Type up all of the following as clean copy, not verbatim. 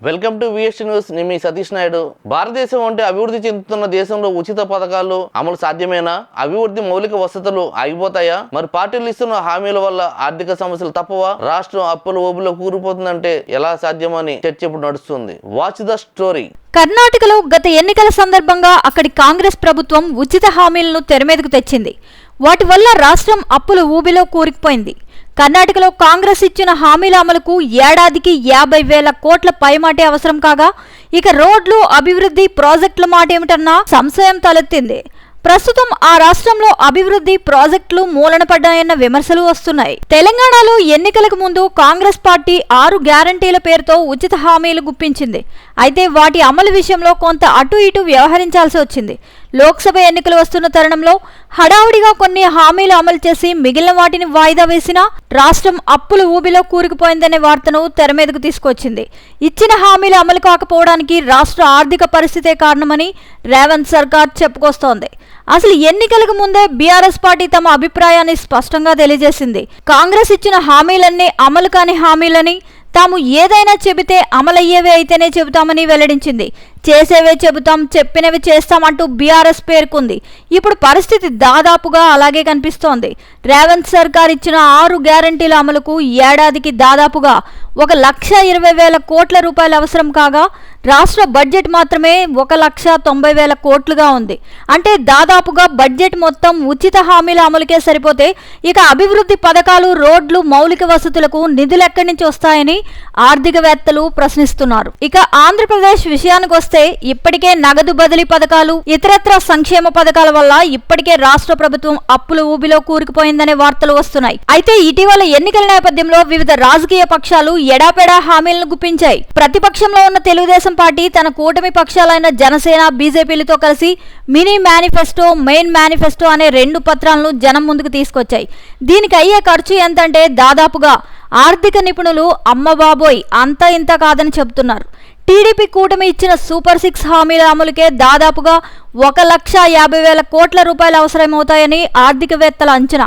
Welcome to VST news. నేను మీ సతీష్ నాయుడు. భారతదేశం అంటే అభివృద్ధి చెందుతున్న దేశంలో ఉచిత పథకాలు అమలు సాధ్యమేనా? అభివృద్ధి మౌలిక వసతులు ఆగిపోతాయా? మరి పార్టీలు ఇస్తున్న హామీల వల్ల ఆర్థిక సమస్యలు తప్పవా? రాష్ట్రం అప్పుల ఊబిలో కూలిపోతుందంటే ఎలా సాధ్యమని చర్చ ఇప్పుడు నడుస్తుంది. Watch the story. కర్ణాటకలో గత ఎన్నికల సందర్భంగా అక్కడి కాంగ్రెస్ ప్రభుత్వం ఉచిత హామీలను తెరమీదకు తెచ్చింది. వాటి వల్ల రాష్ట్రం అప్పుల ఊబిలో కూరుకుపోయింది. కర్ణాటకలో కాంగ్రెస్ ఇచ్చిన హామీల అమలుకు ఏడాదికి 50,000 కోట్ల పైమాటే అవసరం కాగా, ఇక రోడ్లు, అభివృద్ధి ప్రాజెక్టుల మాట ఏమిటన్నా సంశయం తలెత్తింది. ప్రస్తుతం ఆ రాష్ట్రంలో అభివృద్ధి ప్రాజెక్టులు మూలన పడ్డాయన్న విమర్శలు వస్తున్నాయి. తెలంగాణలో ఎన్నికలకు ముందు కాంగ్రెస్ పార్టీ 6 గ్యారంటీల పేరుతో ఉచిత హామీలు గుప్పించింది. అయితే వాటి అమలు విషయంలో కొంత అటు ఇటు వ్యవహరించాల్సి వచ్చింది. లోక్సభ ఎన్నికలు వస్తున్న తరుణంలో హడావుడిగా కొన్ని హామీలు అమలు చేసి మిగిలిన వాటిని వాయిదా వేసినా రాష్ట్రం అప్పుల ఊబిలో కూరుకుపోయిందనే వార్తను తెరమీదకు తీసుకొచ్చింది. ఇచ్చిన హామీలు అమలు కాకపోవడానికి రాష్ట్ర ఆర్థిక పరిస్థితే కారణమని రేవంత్ సర్కార్ చెప్పుకొస్తోంది. అసలు ఎన్నికలకు ముందే బీఆర్ఎస్ పార్టీ తమ అభిప్రాయాన్ని స్పష్టంగా తెలియజేసింది. కాంగ్రెస్ ఇచ్చిన హామీలన్నీ అమలు కాని హామీలని, తాము ఏదైనా చెబితే అమలయ్యేవే అయితేనే చెబుతామని వెల్లడించింది. చేసేవే చెబుతాం, చెప్పినవి చేస్తామంటూ బీఆర్ఎస్ పేర్కొంది. ఇప్పుడు పరిస్థితి దాదాపుగా అలాగే కనిపిస్తోంది. రేవంత్ సర్కార్ ఇచ్చిన 6 గ్యారంటీల అమలుకు ఏడాదికి దాదాపుగా 1,20,000 కోట్ల రూపాయలు అవసరం కాగా, రాష్ట్ర బడ్జెట్ మాత్రమే 1,90,000 కోట్లుగా ఉంది. అంటే దాదాపుగా బడ్జెట్ మొత్తం ఉచిత హామీల అమలుకే సరిపోతే ఇక అభివృద్ధి పథకాలు, రోడ్లు, మౌలిక వసతులకు నిధులు ఎక్కడి నుంచి వస్తాయని ఆర్థికవేత్తలు ప్రశ్నిస్తున్నారు. ఇక ఆంధ్రప్రదేశ్ విషయానికి వస్తే ఇప్పటికే నగదు బదిలీ పథకాలు, ఇతరత్ర సంక్షేమ పథకాల వల్ల ఇప్పటికే రాష్ట్ర ప్రభుత్వం అప్పుల ఊబిలో కూరుకుపోయిందనే వార్తలు వస్తున్నాయి. అయితే ఇటీవల ఎన్నికల నేపథ్యంలో వివిధ రాజకీయ పక్షాలు ఎడాపెడా హామీలను గుప్పించాయి. ప్రతిపక్షంలో ఉన్న తెలుగుదేశం పార్టీ తన కూటమి పక్షాలైన జనసేన, బీజేపీలతో కలిసి మినీ మేనిఫెస్టో, మెయిన్ మేనిఫెస్టో అనే 2 పత్రాలను జనం ముందుకు తీసుకొచ్చాయి. దీనికి అయ్యే ఖర్చు ఎంతంటే దాదాపుగా ఆర్థిక నిపుణులు అమ్మబాబోయ్ అంత ఇంత కాదని చెబుతున్నారు. టీడీపీ కూటమి ఇచ్చిన సూపర్ 6 హామీల అమలుకే దాదాపుగా 1,50,000 కోట్ల రూపాయలు అవసరమవుతాయని ఆర్థికవేత్తల అంచనా.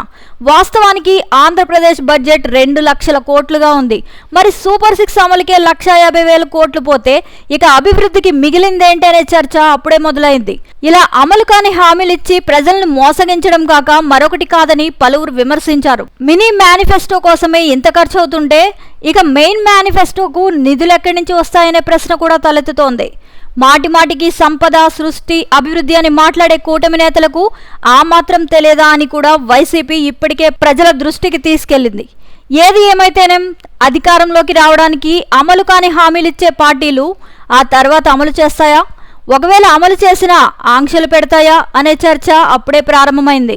వాస్తవానికి ఆంధ్రప్రదేశ్ బడ్జెట్ 2 లక్షల కోట్లుగా ఉంది. మరి సూపర్ 6 అమలుకే 1,50,000 కోట్లు పోతే ఇక అభివృద్ధికి మిగిలిందేంటనే చర్చ అప్పుడే మొదలైంది. ఇలా అమలు కాని హామీలు ఇచ్చి ప్రజలను మోసగించడం కాక మరొకటి కాదని పలువురు విమర్శించారు. మినీ మేనిఫెస్టో కోసమే ఇంత ఖర్చు అవుతుంటే ఇక మెయిన్ మేనిఫెస్టోకు నిధులు ఎక్కడి నుంచి వస్తాయనే ప్రశ్న కూడా తలెత్తుతోంది. మాటిమాటికి సంపద సృష్టి, అభివృద్ధి అని మాట్లాడే కూటమి నేతలకు ఆ మాత్రం తెలియదా అని కూడా వైసీపీ ఇప్పటికే ప్రజల దృష్టికి తీసుకెళ్లింది. ఏది ఏమైతేనేం అధికారంలోకి రావడానికి అమలు కాని హామీలిచ్చే పార్టీలు ఆ తర్వాత అమలు చేస్తాయా? ఒకవేళ అమలు చేసినా ఆంక్షలు పెడతాయా అనే చర్చ అప్పుడే ప్రారంభమైంది.